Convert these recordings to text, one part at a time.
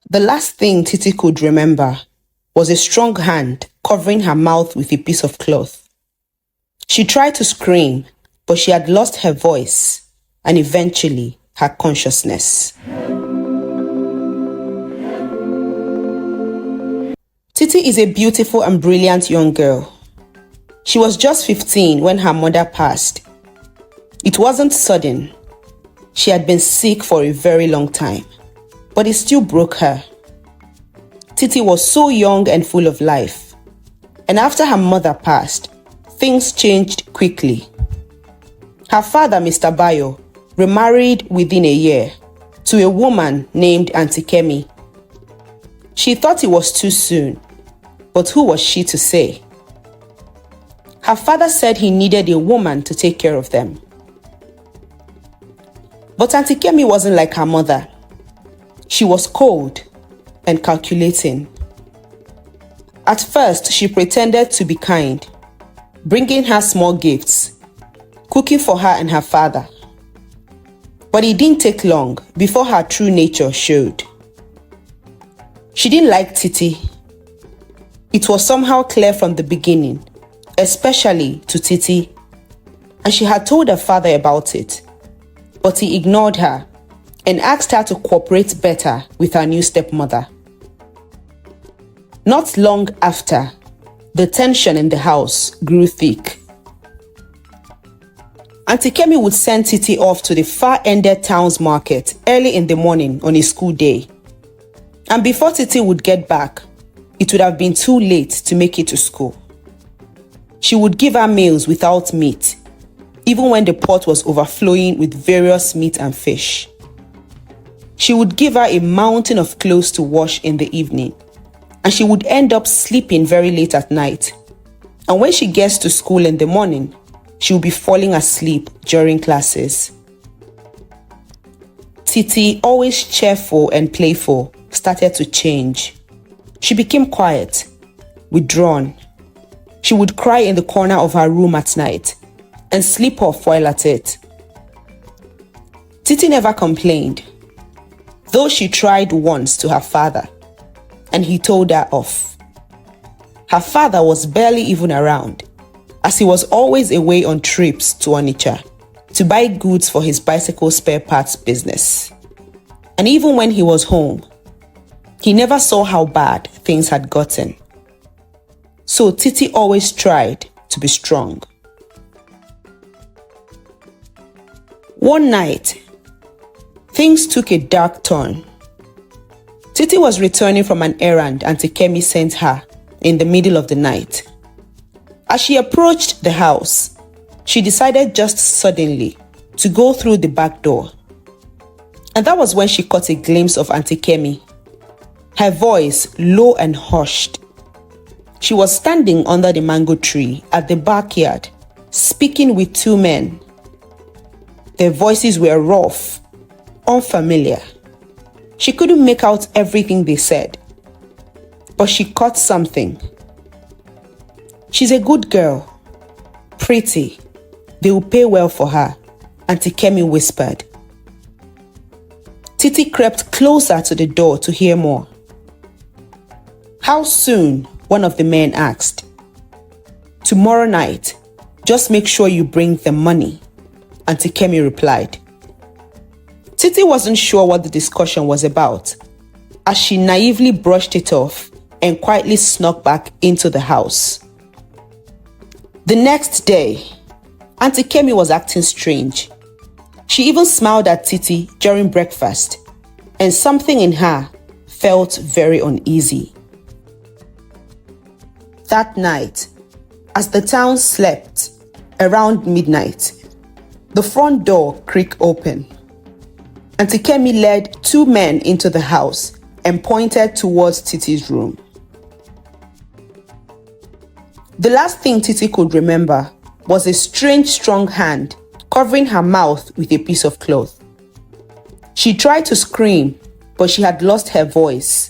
The last thing Titi could remember was a strong hand covering her mouth with a piece of cloth. She tried to scream, but she had lost her voice and eventually her consciousness. Titi is a beautiful and brilliant young girl. She was just 15 when her mother passed. It wasn't sudden. She had been sick for a very long time, but it still broke her. Titi was so young and full of life. And after her mother passed, things changed quickly. Her father, Mr. Bayo, remarried within a year to a woman named Auntie Kemi. She thought it was too soon, but who was she to say? Her father said he needed a woman to take care of them. But Auntie Kemi wasn't like her mother. She was cold and calculating. At first, she pretended to be kind, bringing her small gifts, cooking for her and her father. But it didn't take long before her true nature showed. She didn't like Titi. It was somehow clear from the beginning, especially to Titi, and she had told her father about it, but he ignored her and asked her to cooperate better with her new stepmother. Not long after, the tension in the house grew thick. Auntie Kemi would send Titi off to the far-ended town's market early in the morning on a school day. And before Titi would get back, it would have been too late to make it to school. She would give her meals without meat, even when the pot was overflowing with various meat and fish. She would give her a mountain of clothes to wash in the evening, and she would end up sleeping very late at night. And when she gets to school in the morning, she will be falling asleep during classes. Titi, always cheerful and playful, started to change. She became quiet, withdrawn. She would cry in the corner of her room at night and sleep off while at it. Titi never complained, though she tried once to her father, and he told her off. Her father was barely even around, as he was always away on trips to Onitsha to buy goods for his bicycle spare parts business. And even when he was home, he never saw how bad things had gotten. So Titi always tried to be strong. One night, things took a dark turn. Titi was returning from an errand Auntie Kemi sent her in the middle of the night. As she approached the house, she decided just suddenly to go through the back door. And that was when she caught a glimpse of Auntie Kemi, her voice low and hushed. She was standing under the mango tree at the backyard, speaking with two men. Their voices were rough, unfamiliar. She couldn't make out everything they said, but she caught something. She's a good girl, pretty. They will pay well for her, Auntie Kemi whispered. Titi crept closer to the door to hear more. How soon? One of the men asked. Tomorrow night. Just make sure you bring the money, Auntie Kemi replied. Titi wasn't sure what the discussion was about, as she naively brushed it off and quietly snuck back into the house. The next day, Auntie Kemi was acting strange. She even smiled at Titi during breakfast, and something in her felt very uneasy. That night, as the town slept, around midnight, the front door creaked open. Auntie Kemi led two men into the house and pointed towards Titi's room. The last thing Titi could remember was a strange, strong hand covering her mouth with a piece of cloth. She tried to scream, but she had lost her voice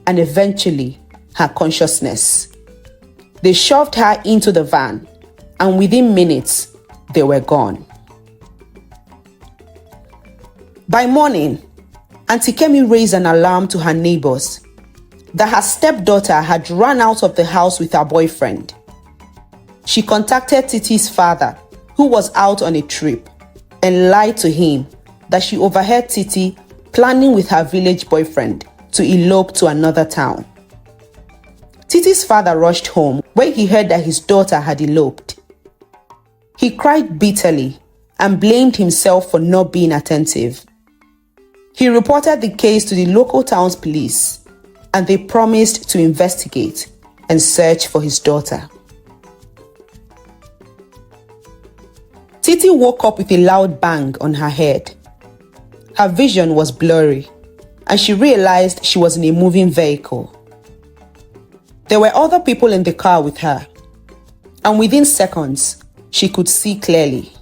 and eventually her consciousness. They shoved her into the van, and within minutes, they were gone. By morning, Auntie Kemi raised an alarm to her neighbors that her stepdaughter had run out of the house with her boyfriend. She contacted Titi's father, who was out on a trip, and lied to him that she overheard Titi planning with her village boyfriend to elope to another town. Titi's father rushed home when he heard that his daughter had eloped. He cried bitterly and blamed himself for not being attentive. He reported the case to the local town's police, and they promised to investigate and search for his daughter. Titi woke up with a loud bang on her head. Her vision was blurry, and she realized she was in a moving vehicle. There were other people in the car with her, and within seconds, she could see clearly.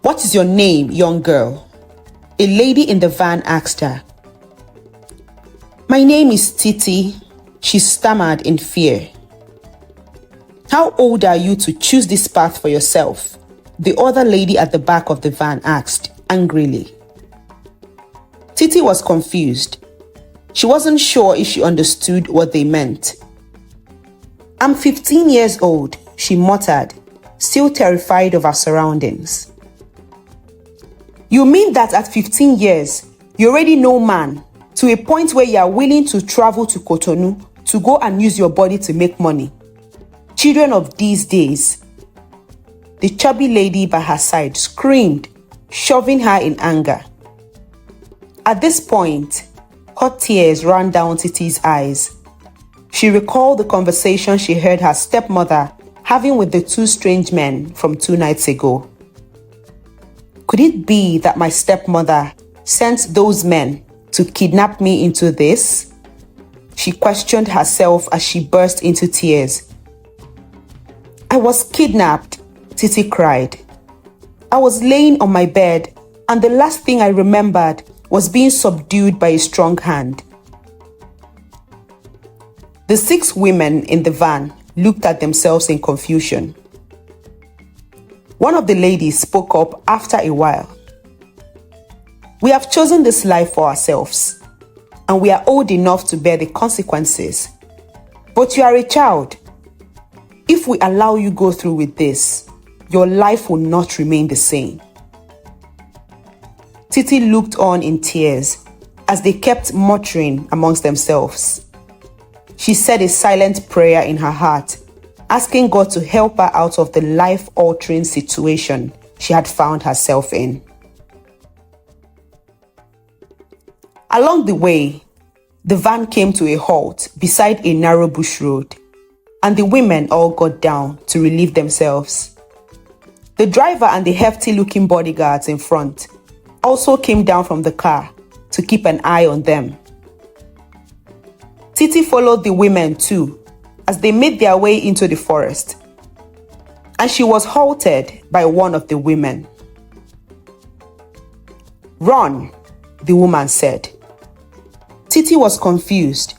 "What is your name, young girl?" a lady in the van asked her. "My name is Titi," she stammered in fear. "How old are you to choose this path for yourself?" the other lady at the back of the van asked angrily. Titi was confused. She wasn't sure if she understood what they meant. "I'm 15 years old," she muttered, still terrified of her surroundings. "You mean that at 15 years, you already know man to a point where you are willing to travel to Kotonu to go and use your body to make money? Children of these days." The chubby lady by her side screamed, shoving her in anger. At this point, hot tears ran down Titi's eyes. She recalled the conversation she heard her stepmother having with the two strange men from 2 nights ago. Could it be that my stepmother sent those men to kidnap me into this? She questioned herself as she burst into tears. "I was kidnapped," Titi cried. "I was laying on my bed, and the last thing I remembered was being subdued by a strong hand." The 6 women in the van looked at themselves in confusion. One of the ladies spoke up after a while. "We have chosen this life for ourselves, and we are old enough to bear the consequences. But you are a child. If we allow you go through with this, your life will not remain the same." Titi looked on in tears as they kept muttering amongst themselves. She said a silent prayer in her heart, asking God to help her out of the life-altering situation she had found herself in. Along the way, the van came to a halt beside a narrow bush road, and the women all got down to relieve themselves. The driver and the hefty-looking bodyguards in front also came down from the car to keep an eye on them. Titi followed the women too as they made their way into the forest, and she was halted by one of the women. "Run," the woman said. Titi was confused.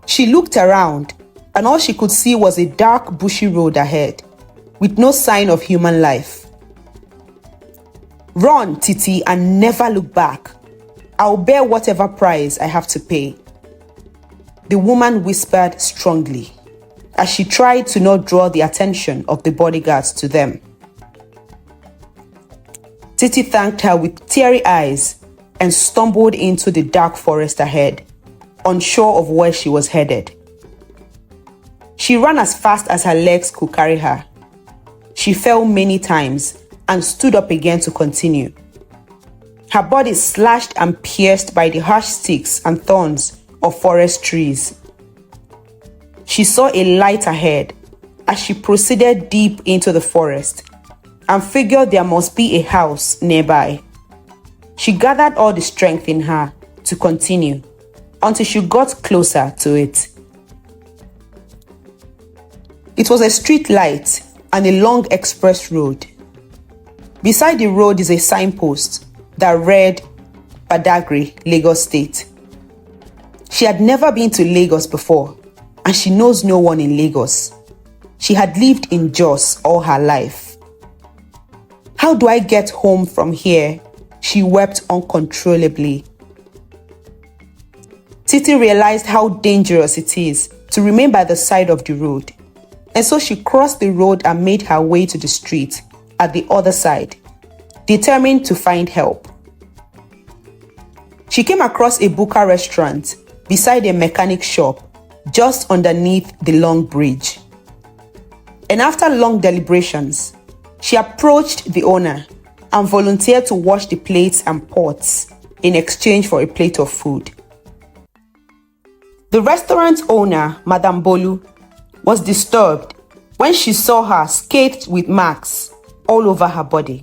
She looked around, and all she could see was a dark, bushy road ahead, with no sign of human life. "Run, Titi, and never look back. I'll bear whatever price I have to pay," the woman whispered strongly, as she tried to not draw the attention of the bodyguards to them. Titi thanked her with teary eyes and stumbled into the dark forest ahead, unsure of where she was headed. She ran as fast as her legs could carry her. She fell many times and stood up again to continue. Her body slashed and pierced by the harsh sticks and thorns of forest trees. She saw a light ahead as she proceeded deep into the forest and figured there must be a house nearby. She gathered all the strength in her to continue until she got closer to it. It was a street light and a long express road. Beside the road is a signpost that read Badagry, Lagos State. She had never been to Lagos before, and she knows no one in Lagos. She had lived in Jos all her life. "How do I get home from here?" She wept uncontrollably. Titi realized how dangerous it is to remain by the side of the road, and so she crossed the road and made her way to the street at the other side, determined to find help. She came across a buka restaurant beside a mechanic shop just underneath the long bridge. And after long deliberations, she approached the owner and volunteered to wash the plates and pots in exchange for a plate of food. The restaurant owner, Madame Bolu, was disturbed when she saw her scathed with marks all over her body.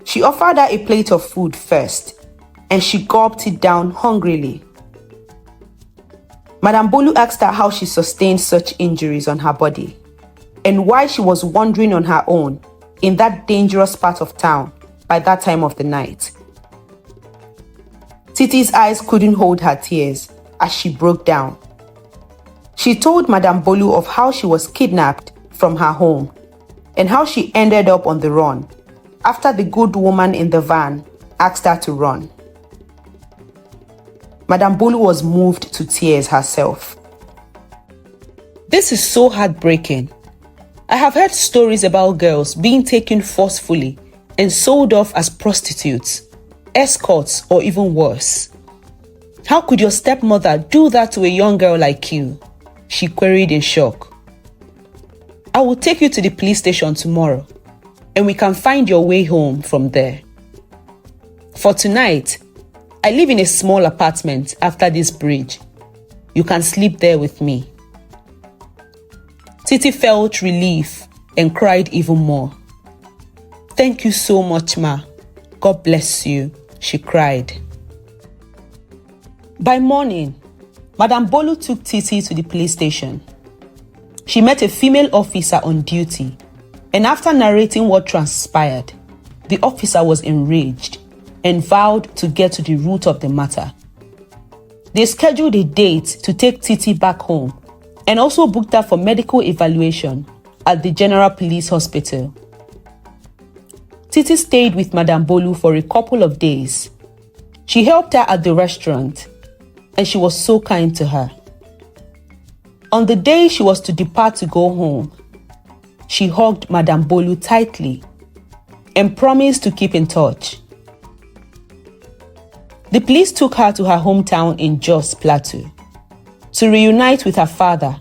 She offered her a plate of food first, and she gulped it down hungrily. Madame Bolu asked her how she sustained such injuries on her body, and why she was wandering on her own in that dangerous part of town by that time of the night. Titi's eyes couldn't hold her tears as she broke down. She told Madame Bolu of how she was kidnapped from her home and how she ended up on the run after the good woman in the van asked her to run. Madame Bolu was moved to tears herself. This is so heartbreaking. I have heard stories about girls being taken forcefully and sold off as prostitutes, escorts, or even worse. How could your stepmother do that to a young girl like you? She queried in shock. I will take you to the police station tomorrow, and we can find your way home from there. For tonight, I live in a small apartment after this bridge. You can sleep there with me. Titi felt relief and cried even more. Thank you so much, Ma. God bless you, she cried. By morning, Madame Bolu took Titi to the police station. She met a female officer on duty, and after narrating what transpired, the officer was enraged and vowed to get to the root of the matter. They scheduled a date to take Titi back home and also booked her for medical evaluation at the General Police Hospital. Titi stayed with Madame Bolu for a couple of days. She helped her at the restaurant, and she was so kind to her. On the day she was to depart to go home, she hugged Madame Bolu tightly and promised to keep in touch. The police took her to her hometown in Jos Plateau to reunite with her father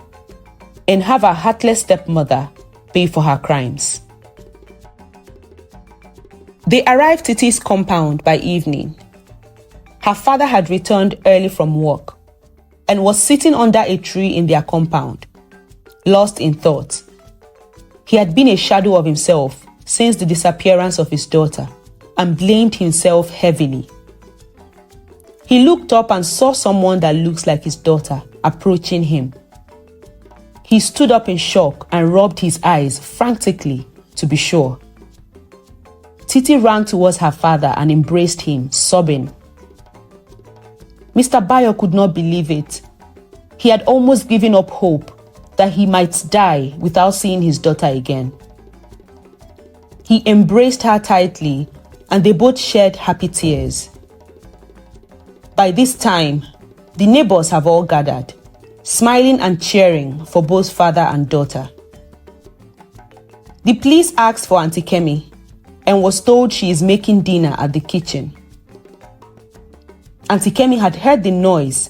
and have her heartless stepmother pay for her crimes. They arrived at Titi's compound by evening. Her father had returned early from work and was sitting under a tree in their compound, lost in thought. He had been a shadow of himself since the disappearance of his daughter and blamed himself heavily. He looked up and saw someone that looks like his daughter approaching him. He stood up in shock and rubbed his eyes frantically to be sure. Titi ran towards her father and embraced him, sobbing. Mr. Bayo could not believe it. He had almost given up hope that he might die without seeing his daughter again. He embraced her tightly and they both shed happy tears. By this time, the neighbors have all gathered, smiling and cheering for both father and daughter. The police asked for Auntie Kemi and was told she is making dinner at the kitchen. Auntie Kemi had heard the noise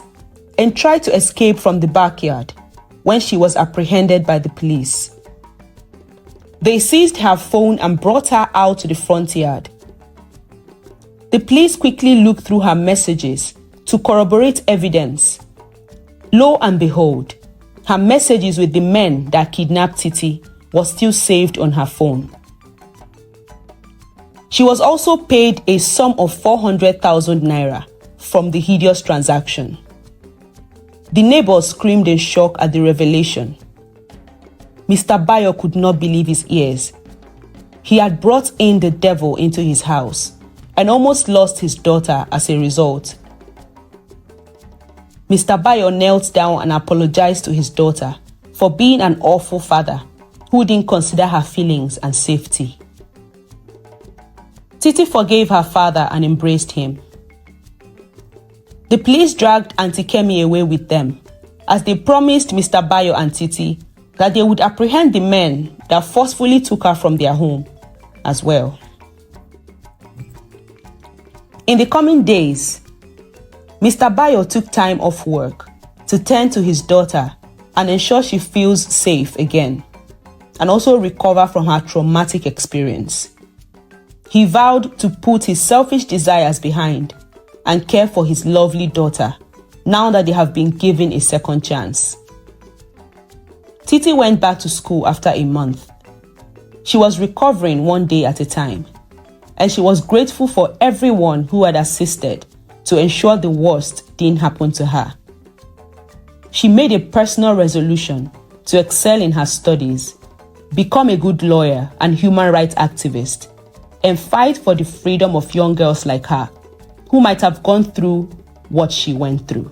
and tried to escape from the backyard when she was apprehended by the police. They seized her phone and brought her out to the front yard. The police quickly looked through her messages to corroborate evidence. Lo and behold, her messages with the men that kidnapped Titi was still saved on her phone. She was also paid a sum of 400,000 naira from the hideous transaction. The neighbors screamed in shock at the revelation. Mr. Bayo could not believe his ears. He had brought in the devil into his house and almost lost his daughter as a result. Mr. Bayo knelt down and apologized to his daughter for being an awful father who didn't consider her feelings and safety. Titi forgave her father and embraced him. The police dragged Auntie Kemi away with them, as they promised Mr. Bayo and Titi that they would apprehend the men that forcefully took her from their home as well. In the coming days, Mr. Bayo took time off work to tend to his daughter and ensure she feels safe again, and also recover from her traumatic experience. He vowed to put his selfish desires behind and care for his lovely daughter now that they have been given a second chance. Titi went back to school after a month. She was recovering one day at a time, and she was grateful for everyone who had assisted to ensure the worst didn't happen to her. She made a personal resolution to excel in her studies, become a good lawyer and human rights activist, and fight for the freedom of young girls like her who might have gone through what she went through.